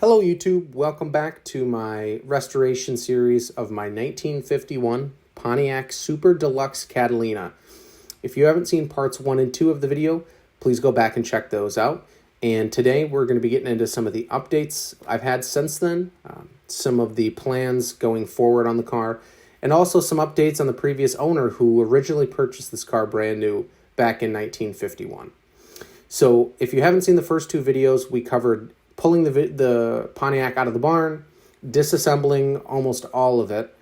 Hello YouTube, welcome back to my restoration series of my 1951 Pontiac Super Deluxe Catalina. If you haven't seen parts 1 and 2 of the video, please go back and check those out. And today we're going to be getting into some of the updates I've had since then, some of the plans going forward on the car, and also some updates on the previous owner who originally purchased this car brand new back in 1951. So if you haven't seen the first two videos, we covered pulling the Pontiac out of the barn, disassembling almost all of it,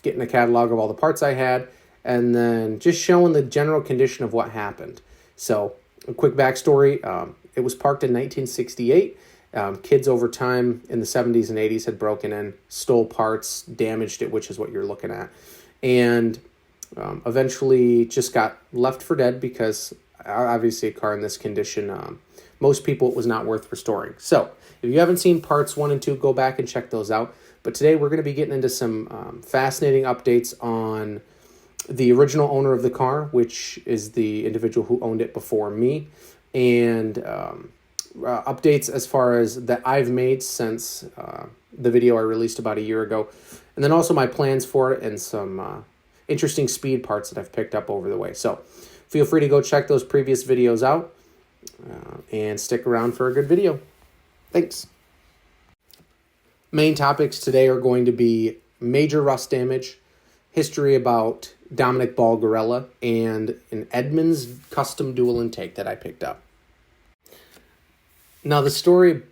getting a catalog of all the parts I had, and then just showing the general condition of what happened. So a quick backstory, it was parked in 1968. Kids over time in the 70s and 80s had broken in, stole parts, damaged it, which is what you're looking at, and eventually just got left for dead because obviously a car in this condition, most people it was not worth restoring. So if you haven't seen parts 1 and 2, go back and check those out. But today we're going to be getting into some fascinating updates on the original owner of the car, which is the individual who owned it before me, and updates as far as that I've made since the video I released about a year ago, and then also my plans for it and some interesting speed parts that I've picked up over the way. So feel free to go check those previous videos out and stick around for a good video. Thanks. Main topics today are going to be major rust damage, history about Dominic Bulgarella, and an Edmunds custom dual intake that I picked up. Now, the story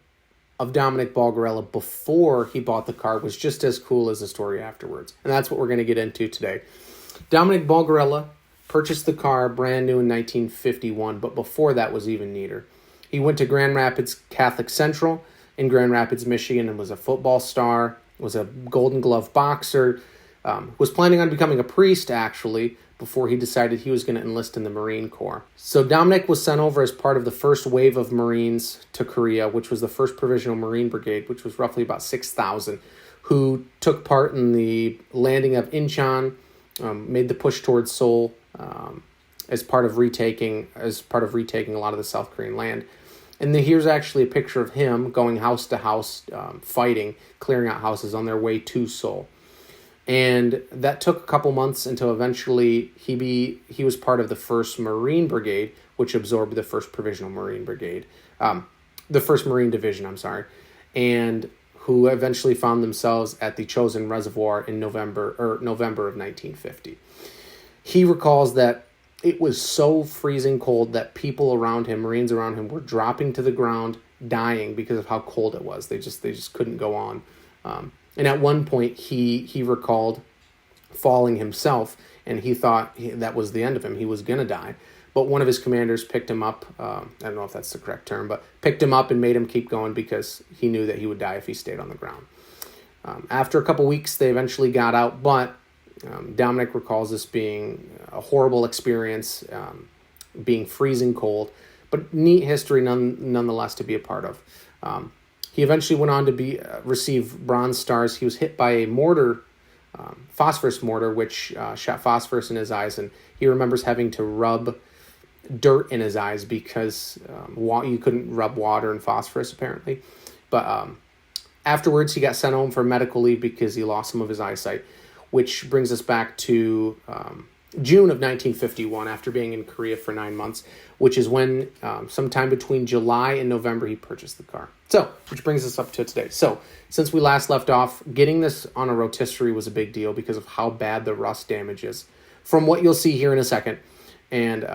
of Dominic Bulgarella before he bought the car was just as cool as the story afterwards, and that's what we're going to get into today. Dominic Bulgarella purchased the car brand new in 1951, but before that was even neater. He went to Grand Rapids Catholic Central in Grand Rapids, Michigan, and was a football star, was a Golden Glove boxer, was planning on becoming a priest, actually, before he decided he was going to enlist in the Marine Corps. So Dominic was sent over as part of the first wave of Marines to Korea, which was the first Provisional Marine Brigade, which was roughly about 6,000, who took part in the landing of Inchon, made the push towards Seoul, as part of retaking a lot of the South Korean land. And here's actually a picture of him going house to house, fighting, clearing out houses on their way to Seoul. And that took a couple months until eventually he was part of the 1st Marine Brigade, which absorbed the 1st Provisional Marine Brigade, the 1st Marine Division, and who eventually found themselves at the Chosin Reservoir in November of 1950. He recalls that it was so freezing cold that people around him, Marines around him, were dropping to the ground, dying because of how cold it was. They just couldn't go on. And at one point, he recalled falling himself, and he thought that was the end of him. He was going to die. But one of his commanders picked him up. I don't know if that's the correct term, but picked him up and made him keep going because he knew that he would die if he stayed on the ground. After a couple weeks, they eventually got out, but Dominic recalls this being a horrible experience, being freezing cold, but neat history nonetheless to be a part of. He eventually went on to receive Bronze Stars. He was hit by a mortar, phosphorus mortar, which shot phosphorus in his eyes, and he remembers having to rub dirt in his eyes because you couldn't rub water and phosphorus, apparently. But afterwards, he got sent home for medical leave because he lost some of his eyesight, which brings us back to June of 1951, after being in Korea for 9 months, which is when sometime between July and November he purchased the car. So, which brings us up to today. So, since we last left off, getting this on a rotisserie was a big deal because of how bad the rust damage is, from what you'll see here in a second. And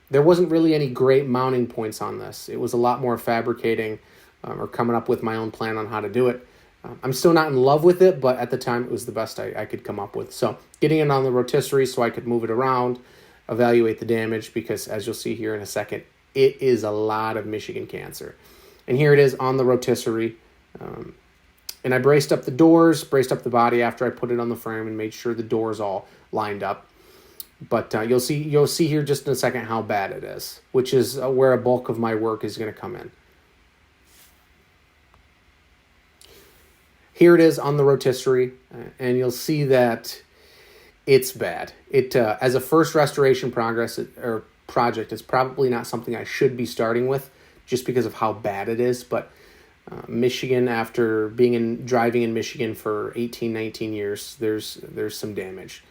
there wasn't really any great mounting points on this. It was a lot more fabricating or coming up with my own plan on how to do it. I'm still not in love with it, but at the time it was the best I could come up with. So getting it on the rotisserie so I could move it around, evaluate the damage, because as you'll see here in a second, it is a lot of Michigan cancer. And here it is on the rotisserie. And I braced up the doors, braced up the body after I put it on the frame and made sure the doors all lined up. But you'll see here just in a second how bad it is, which is where a bulk of my work is going to come in. Here it is on the rotisserie, and you'll see that it's bad. It as a first restoration project, it's probably not something I should be starting with just because of how bad it is, but Michigan, after driving in Michigan for 18, 19 years, there's some damage.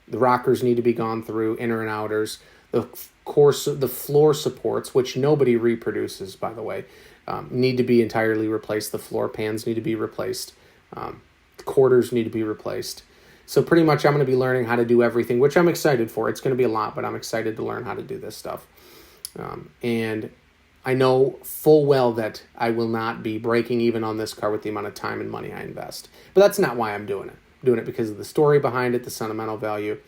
The rockers need to be gone through, inner and outers. The floor supports, which nobody reproduces, by the way, need to be entirely replaced. The floor pans need to be replaced. The quarters need to be replaced. So pretty much I'm going to be learning how to do everything, which I'm excited for. It's going to be a lot, but I'm excited to learn how to do this stuff. And I know full well that I will not be breaking even on this car with the amount of time and money I invest. But that's not why I'm doing it. I'm doing it because of the story behind it, the sentimental value.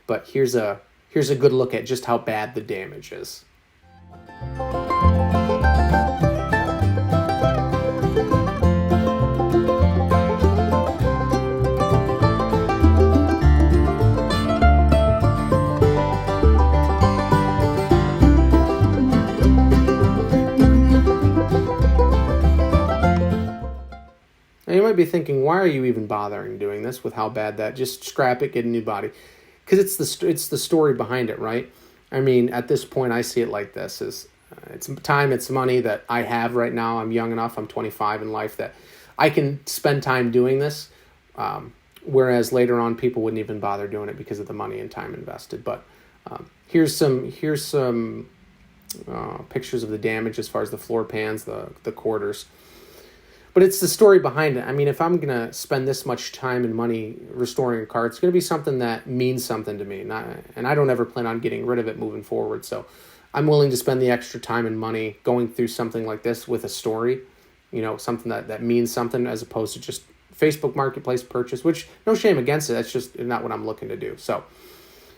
But here's a good look at just how bad the damage is. Now you might be thinking, why are you even bothering doing this with how bad that? Just scrap it, get a new body. Because it's the story behind it, right? I mean, at this point, I see it like this: it's time, it's money that I have right now. I'm young enough. I'm 25 in life that I can spend time doing this. Whereas later on, people wouldn't even bother doing it because of the money and time invested. But here's some pictures of the damage as far as the floor pans, the quarters. But it's the story behind it. I mean, if I'm going to spend this much time and money restoring a car, it's going to be something that means something to me. And I don't ever plan on getting rid of it moving forward. So I'm willing to spend the extra time and money going through something like this with a story, something that means something, as opposed to just Facebook Marketplace purchase, which no shame against it. That's just not what I'm looking to do. So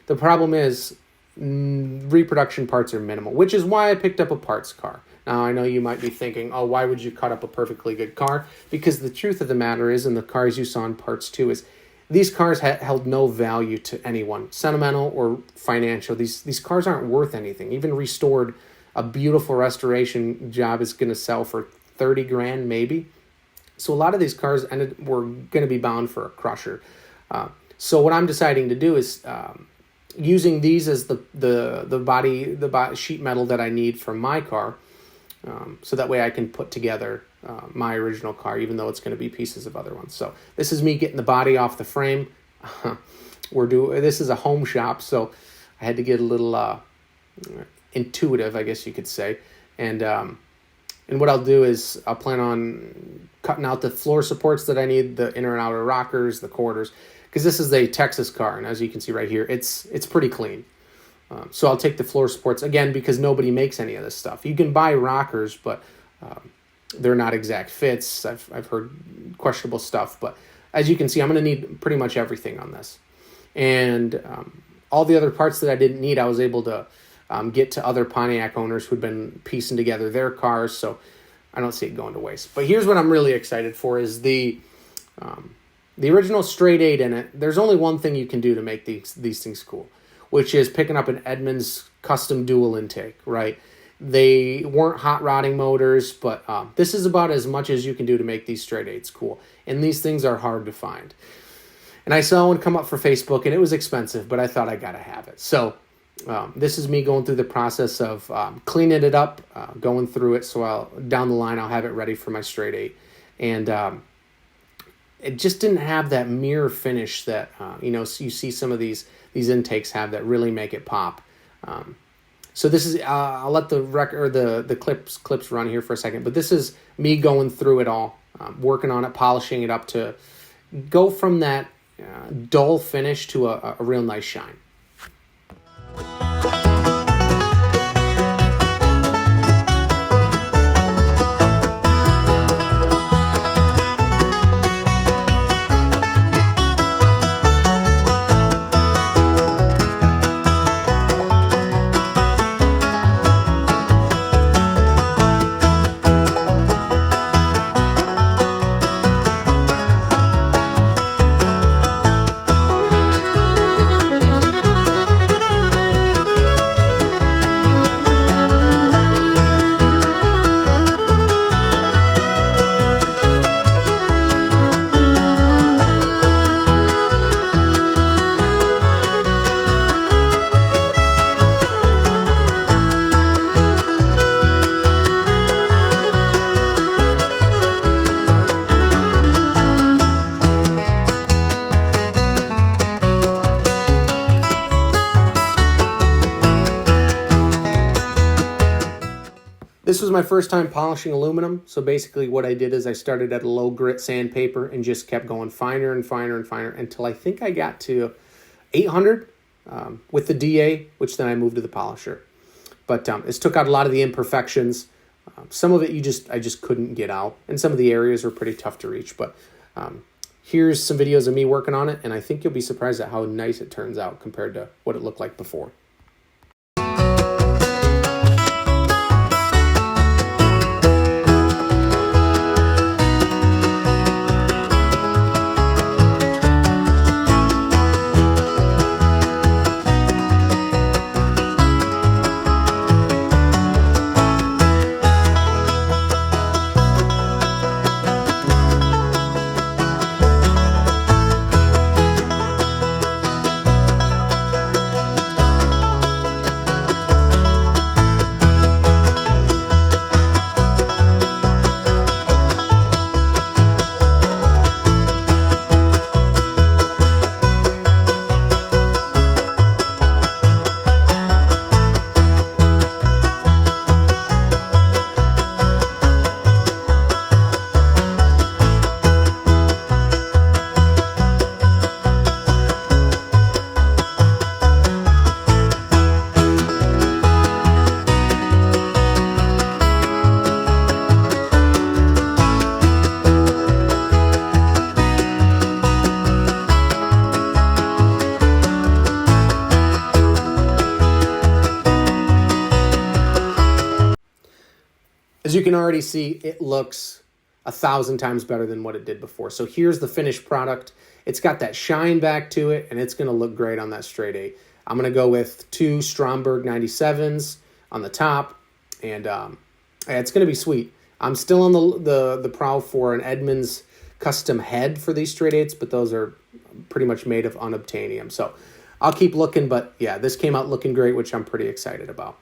the problem is reproduction parts are minimal, which is why I picked up a parts car. Now, I know you might be thinking, oh, why would you cut up a perfectly good car? Because the truth of the matter is, in the cars you saw in parts 2, is these cars held no value to anyone, sentimental or financial. These cars aren't worth anything. Even restored, a beautiful restoration job is going to sell for $30,000 maybe. So a lot of these cars were going to be bound for a crusher. So what I'm deciding to do is using these as the body sheet metal that I need for my car. So that way I can put together my original car, even though it's going to be pieces of other ones. So this is me getting the body off the frame. This is a home shop, so I had to get a little intuitive, I guess you could say. And what I'll do is I'll plan on cutting out the floor supports that I need, the inner and outer rockers, the quarters, because this is a Texas car, and as you can see right here, it's pretty clean. So I'll take the floor supports, again, because nobody makes any of this stuff. You can buy rockers, but they're not exact fits. I've heard questionable stuff. But as you can see, I'm going to need pretty much everything on this. And all the other parts that I didn't need, I was able to get to other Pontiac owners who'd been piecing together their cars. So I don't see it going to waste. But here's what I'm really excited for is the original straight 8 in it. There's only one thing you can do to make these things cool, which is picking up an Edmunds custom dual intake, right? They weren't hot rodding motors, but this is about as much as you can do to make these straight 8s cool. And these things are hard to find. And I saw one come up for Facebook, and it was expensive, but I thought I got to have it. So this is me going through the process of cleaning it up, going through it, so down the line I'll have it ready for my straight 8. And it just didn't have that mirror finish that you see some of these intakes have that really make it pop. So this is I'll let the record or the clips run here for a second, but this is me going through it all, working on it, polishing it up to go from that dull finish to a real nice shine. was my first time polishing aluminum. So basically what I did is I started at a low grit sandpaper and just kept going finer and finer and finer until I think I got to 800 with the DA, which then I moved to the polisher. But this took out a lot of the imperfections. Some of it I just couldn't get out, and some of the areas were pretty tough to reach. But here's some videos of me working on it, and I think you'll be surprised at how nice it turns out compared to what it looked like before. As you can already see, it looks 1,000 times better than what it did before. So here's the finished product. It's got that shine back to it, and it's going to look great on that straight 8. I'm going to go with 2 Stromberg 97s on the top, and it's going to be sweet. I'm still on the prowl for an Edmunds custom head for these straight 8s, but those are pretty much made of unobtainium. So I'll keep looking, but yeah, this came out looking great, which I'm pretty excited about.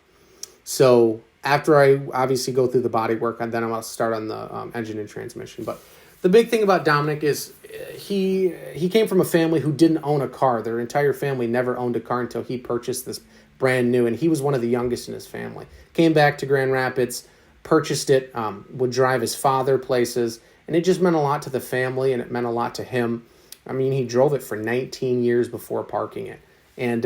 So after I obviously go through the body work, and then I'm going to start on the engine and transmission. But the big thing about Dominic is he came from a family who didn't own a car. Their entire family never owned a car until he purchased this brand new, and he was one of the youngest in his family. Came back to Grand Rapids, purchased it, would drive his father places, and it just meant a lot to the family, and it meant a lot to him. I mean, he drove it for 19 years before parking it, and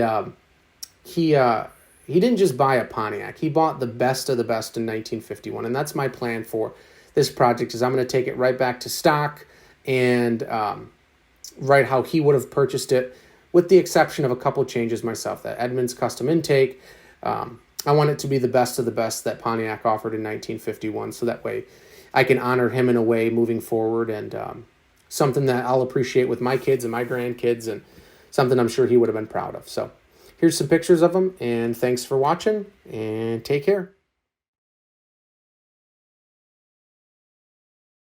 he didn't just buy a Pontiac. He bought the best of the best in 1951, and that's my plan for this project. Is I'm going to take it right back to stock and right how he would have purchased it, with the exception of a couple changes myself. That Edmunds custom intake, I want it to be the best of the best that Pontiac offered in 1951, so that way I can honor him in a way moving forward, and something that I'll appreciate with my kids and my grandkids, and something I'm sure he would have been proud of. So here's some pictures of them, and thanks for watching, and take care.